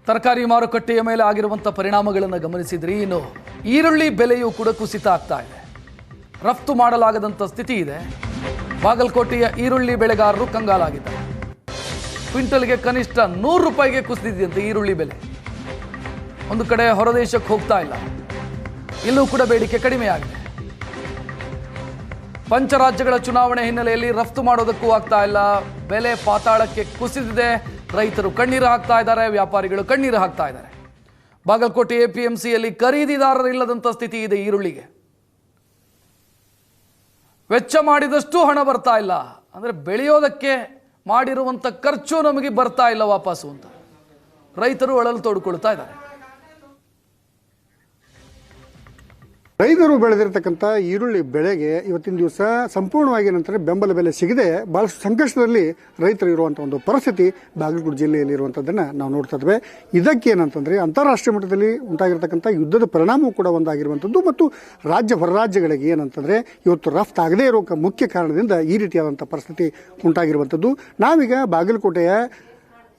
ತರಕಾರಿ ಮಾರುಕಟ್ಟೆಯ ಮೇಲೆ ಆಗಿರುವಂಥ ಪರಿಣಾಮಗಳನ್ನು ಗಮನಿಸಿದ್ರಿ. ಇನ್ನು ಈರುಳ್ಳಿ ಬೆಲೆಯೂ ಕೂಡ ಕುಸಿತ ಆಗ್ತಾ ಇದೆ. ರಫ್ತು ಮಾಡಲಾಗದಂಥ ಸ್ಥಿತಿ ಇದೆ. ಬಾಗಲಕೋಟೆಯ ಈರುಳ್ಳಿ ಬೆಳೆಗಾರರು ಕಂಗಾಲಾಗಿದ್ದಾರೆ. ಕ್ವಿಂಟಲ್ಗೆ ಕನಿಷ್ಠ 100 ರೂಪಾಯಿಗೆ ಕುಸಿದಿದೆಯಂತೆ ಈರುಳ್ಳಿ ಬೆಲೆ. ಒಂದು ಕಡೆ ಹೊರದೇಶಕ್ಕೆ ಹೋಗ್ತಾ ಇಲ್ಲ, ಇಲ್ಲೂ ಕೂಡ ಬೇಡಿಕೆ ಕಡಿಮೆ ಆಗಿದೆ. ಪಂಚರಾಜ್ಯಗಳ ಚುನಾವಣೆ ಹಿನ್ನೆಲೆಯಲ್ಲಿ ರಫ್ತು ಮಾಡೋದಕ್ಕೂ ಆಗ್ತಾ ಇಲ್ಲ. ಬೆಲೆ ಪಾತಾಳಕ್ಕೆ ಕುಸಿದಿದೆ. ರೈತರು ಕಣ್ಣೀರು ಹಾಕ್ತಾ ಇದ್ದಾರೆ, ವ್ಯಾಪಾರಿಗಳು ಕಣ್ಣೀರು ಹಾಕ್ತಾ ಇದ್ದಾರೆ. ಬಾಗಲಕೋಟೆ APMCಯಲ್ಲಿ ಖರೀದಿದಾರರಿಲ್ಲದಂಥ ಸ್ಥಿತಿ ಇದೆ. ಈರುಳ್ಳಿಗೆ ವೆಚ್ಚ ಮಾಡಿದಷ್ಟು ಹಣ ಬರ್ತಾ ಇಲ್ಲ. ಅಂದರೆ ಬೆಳೆಯೋದಕ್ಕೆ ಮಾಡಿರುವಂಥ ಖರ್ಚು ನಮಗೆ ಬರ್ತಾ ಇಲ್ಲ ವಾಪಸ್ಸು ಅಂತ ರೈತರು ಅಳಲು ತೋಡ್ಕೊಳ್ತಾ ಇದ್ದಾರೆ. ರೈತರು ಬೆಳೆದಿರತಕ್ಕಂಥ ಈರುಳ್ಳಿ ಬೆಳೆಗೆ ಇವತ್ತಿನ ದಿವಸ ಸಂಪೂರ್ಣವಾಗಿ ನಂತರ ಬೆಂಬಲ ಬೆಲೆ ಸಿಗದೆ ಬಹಳಷ್ಟು ಸಂಕಷ್ಟದಲ್ಲಿ ರೈತರು ಇರುವಂತಹ ಒಂದು ಪರಿಸ್ಥಿತಿ ಬಾಗಲಕೋಟೆ ಜಿಲ್ಲೆಯಲ್ಲಿ ಇರುವಂತದ್ದನ್ನ ನಾವು ನೋಡ್ತಾ ಇದ್ದೇವೆ. ಇದಕ್ಕೆ ಏನಂತಂದ್ರೆ ಅಂತಾರಾಷ್ಟ್ರೀಯ ಮಟ್ಟದಲ್ಲಿ ಉಂಟಾಗಿರ್ತಕ್ಕಂಥ ಯುದ್ಧದ ಪರಿಣಾಮವೂ ಕೂಡ ಒಂದಾಗಿರುವಂಥದ್ದು ಮತ್ತು ರಾಜ್ಯ ಹೊರ ರಾಜ್ಯಗಳಿಗೆ ಏನಂತಂದ್ರೆ ಇವತ್ತು ರಫ್ತು ಆಗದೇ ಇರೋ ಮುಖ್ಯ ಕಾರಣದಿಂದ ಈ ರೀತಿಯಾದಂಥ ಪರಿಸ್ಥಿತಿ ಉಂಟಾಗಿರುವಂಥದ್ದು. ನಾವೀಗ ಬಾಗಲಕೋಟೆಯ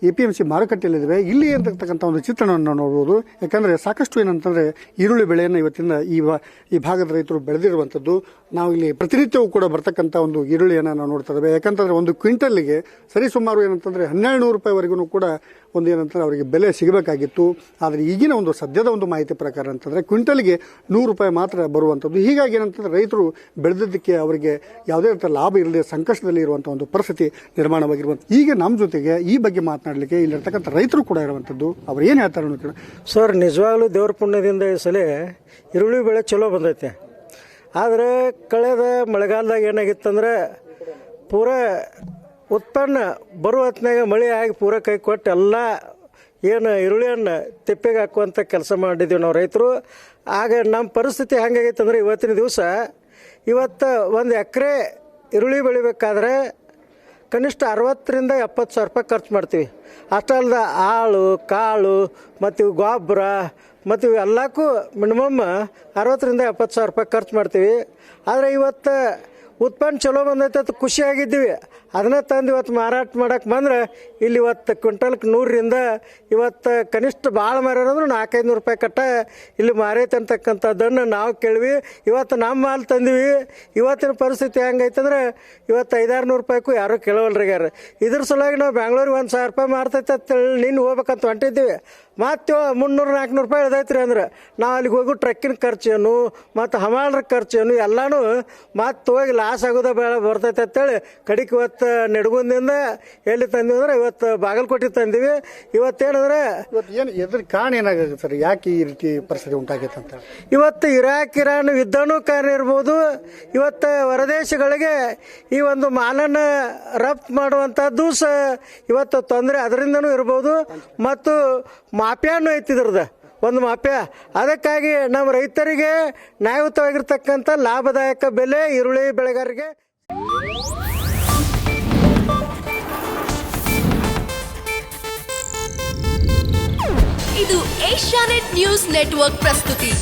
APMC ಮಾರುಕಟ್ಟೆಯಲ್ಲಿದ್ದೇವೆ. ಇಲ್ಲಿ ಇರತಕ್ಕಂಥ ಒಂದು ಚಿತ್ರಣವನ್ನು ನೋಡಬಹುದು. ಯಾಕಂದರೆ ಸಾಕಷ್ಟು ಏನಂತಂದರೆ ಈರುಳ್ಳಿ ಬೆಳೆಯನ್ನು ಇವತ್ತಿನ ಈ ಭಾಗದ ರೈತರು ಬೆಳೆದಿರುವಂಥದ್ದು. ನಾವು ಇಲ್ಲಿ ಪ್ರತಿನಿತ್ಯವೂ ಕೂಡ ಬರ್ತಕ್ಕಂಥ ಒಂದು ಈರುಳ್ಳಿಯನ್ನು ನಾವು ನೋಡ್ತಾ ಇದ್ದೇವೆ. ಯಾಕಂತಂದರೆ ಒಂದು ಕ್ವಿಂಟಲ್ಗೆ ಸರಿಸುಮಾರು ಏನಂತಂದರೆ 1200 ರೂಪಾಯಿವರೆಗೂ ಕೂಡ ಒಂದು ಏನಂತಂದ್ರೆ ಅವರಿಗೆ ಬೆಲೆ ಸಿಗಬೇಕಾಗಿತ್ತು. ಆದರೆ ಈಗಿನ ಒಂದು ಸದ್ಯದ ಒಂದು ಮಾಹಿತಿ ಪ್ರಕಾರ ಅಂತಂದರೆ ಕ್ವಿಂಟಲ್ಗೆ 100 ರೂಪಾಯಿ ಮಾತ್ರ ಬರುವಂಥದ್ದು. ಹೀಗಾಗಿ ಏನಂತಂದ್ರೆ ರೈತರು ಬೆಳೆದಿದ್ದಕ್ಕೆ ಅವರಿಗೆ ಯಾವುದೇ ರೀತಿಯ ಲಾಭ ಇಲ್ಲದೆ ಸಂಕಷ್ಟದಲ್ಲಿ ಇರುವಂಥ ಒಂದು ಪರಿಸ್ಥಿತಿ ನಿರ್ಮಾಣವಾಗಿರುವಂಥ. ಈಗ ನಮ್ಮ ಜೊತೆಗೆ ಈ ಬಗ್ಗೆ ಮಾತನಾಡಲಿಕ್ಕೆ ಇಲ್ಲಿರ್ತಕ್ಕಂಥ ರೈತರು ಕೂಡ ಇರುವಂಥದ್ದು. ಅವ್ರು ಏನು ಹೇಳ್ತಾರೆ ಅನ್ನೋದು. ಸರ್, ನಿಜವಾಗ್ಲೂ ದೇವ್ರ ಪುಣ್ಯದಿಂದ ಈ ಸಲ ಈರುಳ್ಳಿ ಬೆಳೆ ಚಲೋ ಬಂದೈತೆ. ಆದರೆ ಕಳೆದ ಮಳೆಗಾಲದಾಗ ಏನಾಗಿತ್ತಂದ್ರೆ ಪೂರ ಉತ್ಪನ್ನ ಬರುವ ಹೊತ್ತಿನಾಗ ಮಳೆ ಆಗಿ ಪೂರ ಕೈ ಕೊಟ್ಟು ಎಲ್ಲ ಏನು ಈರುಳ್ಳಿಯನ್ನು ತಿಪ್ಪೆಗೆ ಹಾಕುವಂಥ ಕೆಲಸ ಮಾಡಿದ್ದೀವಿ ನಾವು ರೈತರು. ಆಗ ನಮ್ಮ ಪರಿಸ್ಥಿತಿ ಹೆಂಗಾಗೈತೆ ಅಂದರೆ ಇವತ್ತಿನ ದಿವಸ ಒಂದು ಎಕರೆ ಈರುಳ್ಳಿ ಬೆಳಿಬೇಕಾದ್ರೆ ಕನಿಷ್ಠ 60,000 ರಿಂದ 70,000 ರೂಪಾಯಿ ಖರ್ಚು ಮಾಡ್ತೀವಿ. ಅಷ್ಟಲ್ಲದ ಆಳು ಕಾಳು ಮತ್ತು ಇವು ಗೊಬ್ಬರ ಮತ್ತು ಇವೆಲ್ಲಕ್ಕೂ ಮಿನಿಮಮ್ 60,000 ರಿಂದ 70,000 ರೂಪಾಯಿ ಖರ್ಚು ಮಾಡ್ತೀವಿ. ಆದರೆ ಇವತ್ತು ಉತ್ಪನ್ನ ಚಲೋ ಬಂದೈತೆ ಅಂತ ಖುಷಿಯಾಗಿದ್ದೀವಿ. ಅದನ್ನ ತಂದು ಇವತ್ತು ಮಾರಾಟ ಮಾಡಕ್ಕೆ ಬಂದ್ರೆ ಇಲ್ಲಿ ಇವತ್ತು ಕ್ವಿಂಟಲ್ಗೆ 100 ರಿಂದ ಇವತ್ತು ಕನಿಷ್ಠ ಭಾಳ ಮಾರೋದಂದ್ರೆ 400-500 ರೂಪಾಯಿ ಕಟ್ಟ ಇಲ್ಲಿ ಮಾರೈತೆ ಅಂತಕ್ಕಂಥದ್ದನ್ನು ನಾವು ಕೇಳಿವಿ. ಇವತ್ತು ನಮ್ಮ ಮಾಲ್ ತಂದಿವಿ. ಇವತ್ತಿನ ಪರಿಸ್ಥಿತಿ ಹೆಂಗೈತೆ ಅಂದ್ರೆ ಇವತ್ತು 500-600 ರೂಪಾಯಿಗೂ ಯಾರೂ ಕೇಳೋಲ್ರಿಗಾರ. ಇದ್ರ ಸಲುವಾಗಿ ನಾವು ಬೆಂಗಳೂರಿಗೆ 1,000 ರೂಪಾಯಿ ಮಾರ್ತೈತೆ ಅಂತೇಳಿ ನೀನು ಹೋಗ್ಬೇಕಂತ ಹೊಂಟಿದ್ದೀವಿ. ಮತ್ತು 300-400 ರೂಪಾಯಿ ಇಳ್ದೈತ್ರಿ ಅಂದ್ರೆ ನಾವು ಅಲ್ಲಿಗೆ ಹೋಗಿ ಟ್ರಕ್ಕಿನ ಖರ್ಚೇನು ಮತ್ತು ಹಮಾಲರ ಖರ್ಚೇನು ಎಲ್ಲನೂ ಮತ್ತು ಹೋಗಿ ಲಾಸ್ ಆಗೋದ ಬರ್ತೈತೆ ಅಂತೇಳಿ ಕಡಿಕೆ ಇವತ್ತು ನೆಡಗುಂದಿಂದ ಎಲ್ಲಿ ತಂದಿವಿ ಅಂದ್ರೆ ಇವತ್ತು ಬಾಗಲಕೋಟೆ ತಂದಿವಿ. ಇವತ್ತೇನಂದ್ರೆ ಏನು ಎದ್ರ ಕಾರಣ ಏನಾಗುತ್ತೆ ಸರ್? ಯಾಕೆ ಈ ರೀತಿ ಪರಿಸ್ಥಿತಿ ಉಂಟಾಗೈತೆ ಅಂತ? ಇವತ್ತು ಇರಾನ್ ಯುದ್ಧನೂ ಕಾರಣ ಇರ್ಬೋದು. ಇವತ್ತು ಹೊರದೇಶಗಳಿಗೆ ಈ ಒಂದು ಮಾಲನ್ನು ರಫ್ತು ಮಾಡುವಂಥದ್ದು ಇವತ್ತು ತೊಂದರೆ ಅದರಿಂದನೂ ಇರ್ಬೋದು. ಮತ್ತು ಮಾಫಿಯಾನು ಐತಿದ್ರದ ಒಂದು ಮಾಫಿಯಾ. ಅದಕ್ಕಾಗಿ ನಮ್ಮ ರೈತರಿಗೆ ನ್ಯಾಯಯುತವಾಗಿರ್ತಕ್ಕಂಥ ಲಾಭದಾಯಕ ಬೆಲೆ ಈರುಳ್ಳಿ ಬೆಳೆಗಾರರಿಗೆ. ಇದು ಏಷ್ಯಾನೆಟ್ ನ್ಯೂಸ್ ನೆಟ್ವರ್ಕ್ ಪ್ರಸ್ತುತಿ.